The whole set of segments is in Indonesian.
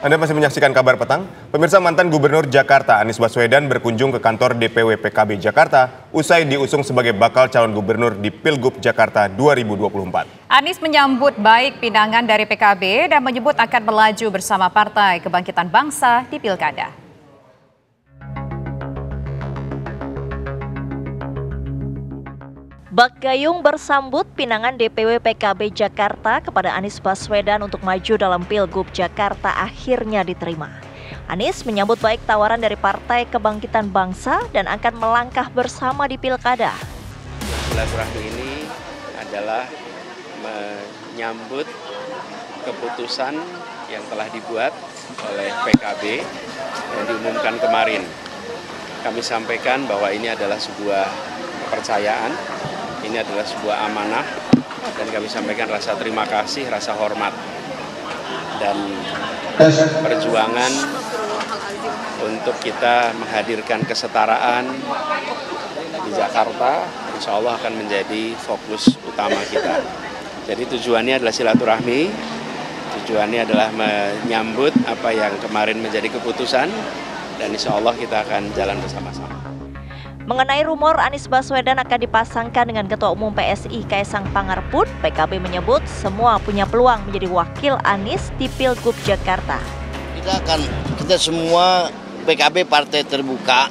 Anda masih menyaksikan Kabar Petang. Pemirsa, mantan Gubernur Jakarta Anies Baswedan berkunjung ke kantor DPW PKB Jakarta usai diusung sebagai bakal calon gubernur di Pilgub Jakarta 2024. Anies menyambut baik pinangan dari PKB dan menyebut akan melaju bersama Partai Kebangkitan Bangsa di Pilkada. Bak Gayung bersambut pinangan DPW PKB Jakarta kepada Anies Baswedan untuk maju dalam Pilgub Jakarta akhirnya diterima. Anies menyambut baik tawaran dari Partai Kebangkitan Bangsa dan akan melangkah bersama di Pilkada. Silaturahmi ini adalah menyambut keputusan yang telah dibuat oleh PKB yang diumumkan kemarin. Kami sampaikan bahwa ini adalah sebuah kepercayaan. Ini adalah sebuah amanah dan kami sampaikan rasa terima kasih, rasa hormat dan perjuangan untuk kita menghadirkan kesetaraan di Jakarta, insya Allah akan menjadi fokus utama kita. Jadi tujuannya adalah silaturahmi, tujuannya adalah menyambut apa yang kemarin menjadi keputusan dan insya Allah kita akan jalan bersama-sama. Mengenai rumor Anies Baswedan akan dipasangkan dengan Ketua Umum PSI Kaisang Pangarep, PKB menyebut semua punya peluang menjadi wakil Anies di Pilgub Jakarta. Kita semua PKB partai terbuka,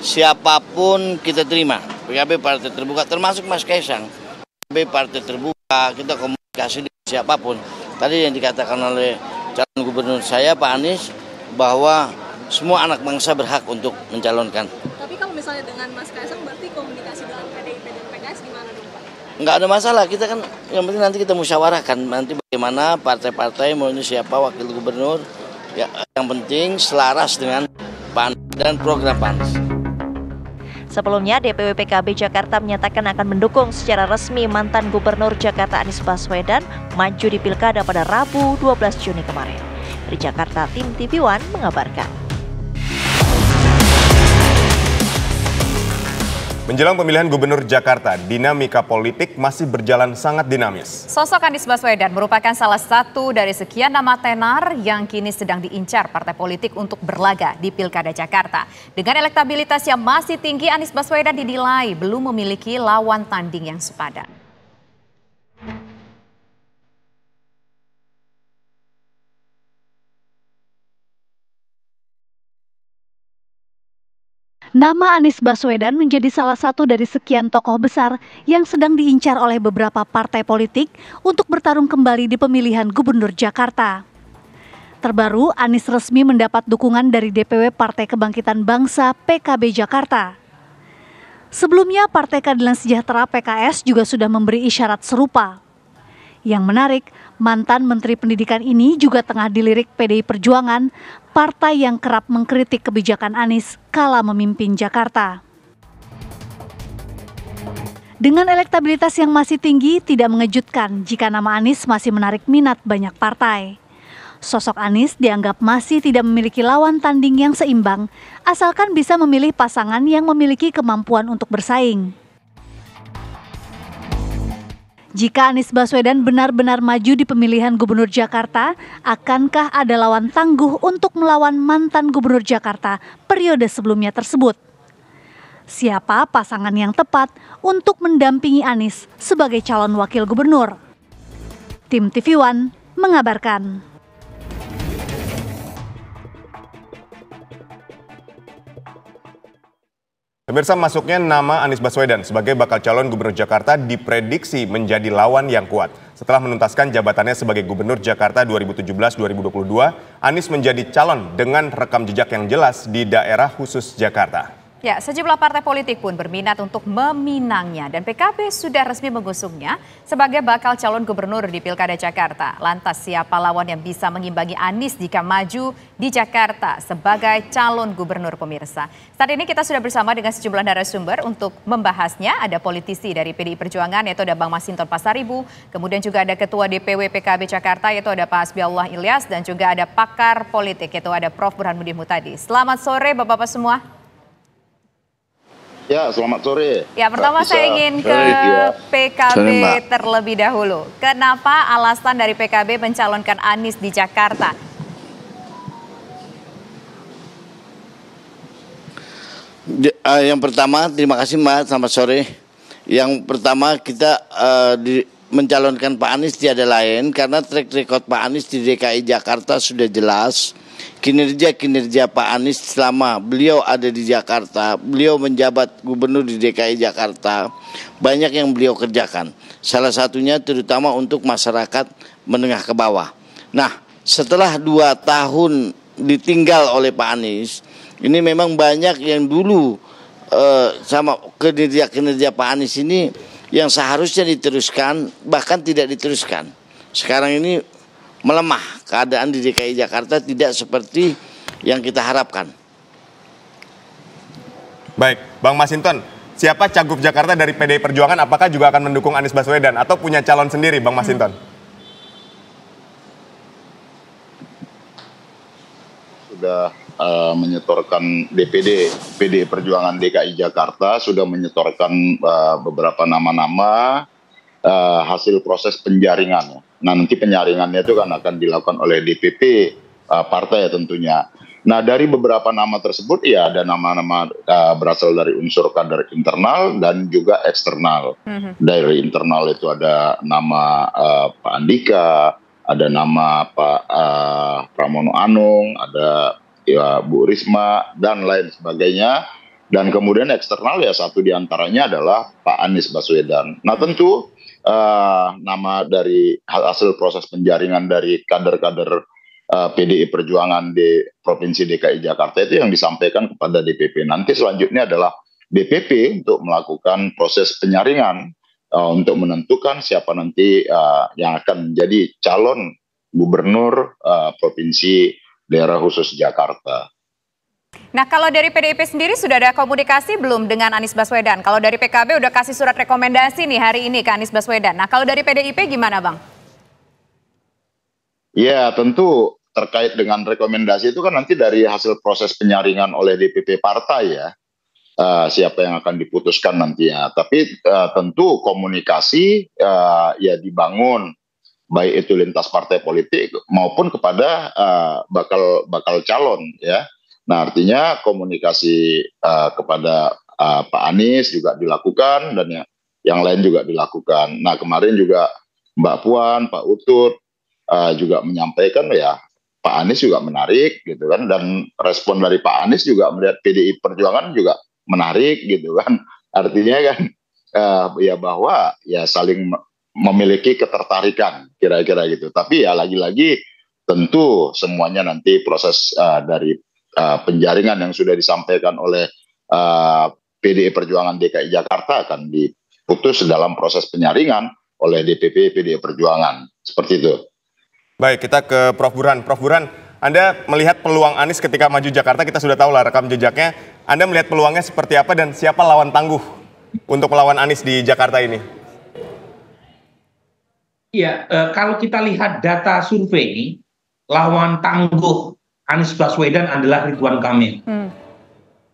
siapapun kita terima. PKB partai terbuka, termasuk Mas Kaisang. PKB partai terbuka, kita komunikasi dengan siapapun. Tadi yang dikatakan oleh calon gubernur saya Pak Anies bahwa semua anak bangsa berhak untuk mencalonkan. Tapi kalau misalnya dengan Mas Kaisang berarti komunikasi dengan PDIP dan PKS gimana dong Pak? Nggak ada masalah, kita kan yang penting nanti kita musyawarahkan nanti bagaimana partai-partai maunya siapa wakil gubernur. Ya, yang penting selaras dengan PAN dan program PAN. Sebelumnya DPW PKB Jakarta menyatakan akan mendukung secara resmi mantan Gubernur Jakarta Anies Baswedan maju di Pilkada pada Rabu 12 Juni kemarin. Dari Jakarta, tim TV One mengabarkan. Menjelang pemilihan Gubernur Jakarta, dinamika politik masih berjalan sangat dinamis. Sosok Anies Baswedan merupakan salah satu dari sekian nama tenar yang kini sedang diincar partai politik untuk berlaga di Pilkada Jakarta. Dengan elektabilitas yang masih tinggi, Anies Baswedan dinilai belum memiliki lawan tanding yang sepadan. Nama Anies Baswedan menjadi salah satu dari sekian tokoh besar yang sedang diincar oleh beberapa partai politik untuk bertarung kembali di pemilihan Gubernur Jakarta. Terbaru, Anies resmi mendapat dukungan dari DPW Partai Kebangkitan Bangsa PKB Jakarta. Sebelumnya, Partai Keadilan Sejahtera PKS juga sudah memberi isyarat serupa. Yang menarik, mantan Menteri Pendidikan ini juga tengah dilirik PDI Perjuangan, partai yang kerap mengkritik kebijakan Anies kala memimpin Jakarta. Dengan elektabilitas yang masih tinggi, tidak mengejutkan jika nama Anies masih menarik minat banyak partai. Sosok Anies dianggap masih tidak memiliki lawan tanding yang seimbang, asalkan bisa memilih pasangan yang memiliki kemampuan untuk bersaing. Jika Anies Baswedan benar-benar maju di pemilihan Gubernur Jakarta, akankah ada lawan tangguh untuk melawan mantan Gubernur Jakarta periode sebelumnya tersebut? Siapa pasangan yang tepat untuk mendampingi Anies sebagai calon wakil gubernur? Tim TV One mengabarkan. Pemirsa, masuknya nama Anies Baswedan sebagai bakal calon gubernur Jakarta diprediksi menjadi lawan yang kuat. Setelah menuntaskan jabatannya sebagai gubernur Jakarta 2017-2022, Anies menjadi calon dengan rekam jejak yang jelas di daerah khusus Jakarta. Ya, sejumlah partai politik pun berminat untuk meminangnya dan PKB sudah resmi mengusungnya sebagai bakal calon gubernur di Pilkada Jakarta. Lantas siapa lawan yang bisa mengimbangi Anies jika maju di Jakarta sebagai calon gubernur, pemirsa? Saat ini kita sudah bersama dengan sejumlah narasumber untuk membahasnya. Ada politisi dari PDI Perjuangan yaitu ada Bang Masinton Pasaribu, kemudian juga ada Ketua DPW PKB Jakarta yaitu ada Pak Hasbiallah Ilyas dan juga ada pakar politik yaitu ada Prof. Burhanuddin Muhtadi. Selamat sore Bapak-Bapak semua. Ya, selamat sore. Ya, pertama saya ingin ke PKB terlebih dahulu. Kenapa alasan dari PKB mencalonkan Anies di Jakarta? Yang pertama, terima kasih Mbak, selamat sore. Yang pertama kita mencalonkan Pak Anies tiada lain karena track record Pak Anies di DKI Jakarta sudah jelas. Kinerja Pak Anies selama beliau ada di Jakarta, beliau menjabat gubernur di DKI Jakarta, banyak yang beliau kerjakan. Salah satunya terutama untuk masyarakat menengah ke bawah. Nah, setelah 2 tahun ditinggal oleh Pak Anies, ini memang banyak yang dulu sama kinerja Pak Anies ini yang seharusnya diteruskan bahkan tidak diteruskan. Sekarang ini melemah, keadaan di DKI Jakarta tidak seperti yang kita harapkan. Baik, Bang Masinton, siapa cagup Jakarta dari PDI Perjuangan? Apakah juga akan mendukung Anies Baswedan atau punya calon sendiri, Bang Masinton? Sudah menyetorkan PDI Perjuangan DKI Jakarta sudah menyetorkan beberapa nama-nama hasil proses penjaringan. Nah, nanti penyaringannya itu kan akan dilakukan oleh DPP partai tentunya. Nah, dari beberapa nama tersebut ya ada nama-nama berasal dari unsur kader internal dan juga eksternal. Dari internal itu ada nama Pak Andika, ada nama Pak Pramono Anung, ada ya, Bu Risma dan lain sebagainya. Dan kemudian eksternal ya satu diantaranya adalah Pak Anies Baswedan. Nah, tentu nama dari hasil proses penjaringan dari kader-kader PDI Perjuangan di Provinsi DKI Jakarta itu yang disampaikan kepada DPP. Nanti selanjutnya adalah DPP untuk melakukan proses penyaringan untuk menentukan siapa nanti yang akan menjadi calon gubernur Provinsi Daerah Khusus Jakarta. Nah, kalau dari PDIP sendiri sudah ada komunikasi belum dengan Anies Baswedan? Kalau dari PKB udah kasih surat rekomendasi nih hari ini ke Anies Baswedan. Nah, kalau dari PDIP gimana, Bang? Ya, tentu terkait dengan rekomendasi itu kan nanti dari hasil proses penyaringan oleh DPP partai ya. Siapa yang akan diputuskan nantinya. Tapi tentu komunikasi ya dibangun baik itu lintas partai politik maupun kepada bakal calon ya. Nah, artinya komunikasi kepada Pak Anies juga dilakukan dan yang lain juga dilakukan. Nah, kemarin juga Mbak Puan, Pak Utut juga menyampaikan ya Pak Anies juga menarik gitu kan, dan respon dari Pak Anies juga melihat PDI Perjuangan juga menarik gitu kan. Artinya kan ya bahwa ya saling memiliki ketertarikan kira-kira gitu. Tapi ya lagi-lagi tentu semuanya nanti proses dari penjaringan yang sudah disampaikan oleh PDI Perjuangan DKI Jakarta akan diputus dalam proses penyaringan oleh DPP PDI Perjuangan. Seperti itu. Baik, kita ke Prof. Burhan. Prof. Burhan, Anda melihat peluang Anies ketika maju Jakarta, kita sudah tahu lah rekam jejaknya. Anda melihat peluangnya seperti apa dan siapa lawan tangguh untuk melawan Anies di Jakarta ini? Iya, kalau kita lihat data survei, lawan tangguh Anies Baswedan adalah Ridwan Kamil.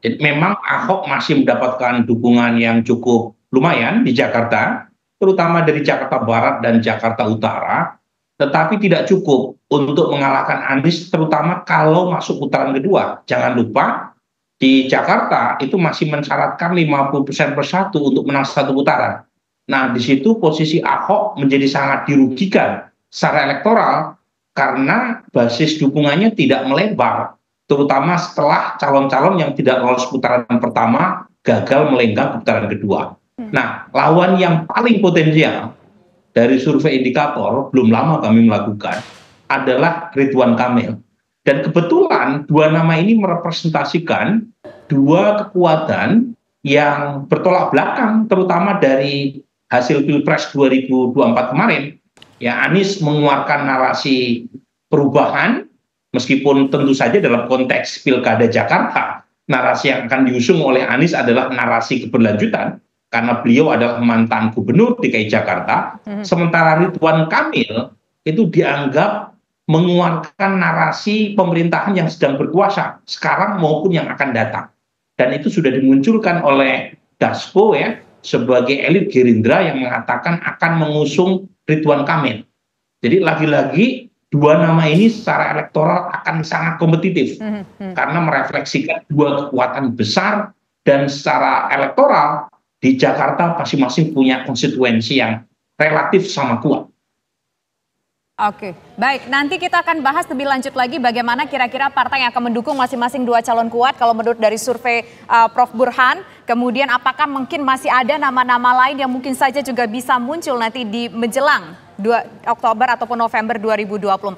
Jadi memang Ahok masih mendapatkan dukungan yang cukup lumayan di Jakarta, terutama dari Jakarta Barat dan Jakarta Utara, tetapi tidak cukup untuk mengalahkan Anies, terutama kalau masuk putaran kedua. Jangan lupa, di Jakarta itu masih mensyaratkan 50% per satu untuk menang satu putaran. Nah, di situ posisi Ahok menjadi sangat dirugikan secara elektoral karena basis dukungannya tidak melebar, terutama setelah calon-calon yang tidak lolos putaran pertama gagal melenggang ke putaran kedua. Nah, lawan yang paling potensial dari survei indikator belum lama kami melakukan adalah Ridwan Kamil. Dan kebetulan dua nama ini merepresentasikan dua kekuatan yang bertolak belakang, terutama dari hasil Pilpres 2024 kemarin. Ya, Anies mengeluarkan narasi perubahan, meskipun tentu saja dalam konteks Pilkada Jakarta, narasi yang akan diusung oleh Anies adalah narasi keberlanjutan, karena beliau adalah mantan gubernur DKI Jakarta. Sementara Ridwan Kamil itu dianggap mengeluarkan narasi pemerintahan yang sedang berkuasa sekarang maupun yang akan datang. Dan itu sudah dimunculkan oleh Dasko ya, sebagai elit Gerindra yang mengatakan akan mengusung Ridwan Kamil. Jadi lagi-lagi dua nama ini secara elektoral akan sangat kompetitif karena merefleksikan dua kekuatan besar dan secara elektoral di Jakarta masing-masing punya konstituensi yang relatif sama kuat. Oke, baik. Nanti kita akan bahas lebih lanjut lagi bagaimana kira-kira partai yang akan mendukung masing-masing dua calon kuat kalau menurut dari survei Prof. Burhan. Kemudian apakah mungkin masih ada nama-nama lain yang mungkin saja juga bisa muncul nanti di menjelang 2 Oktober ataupun November 2024.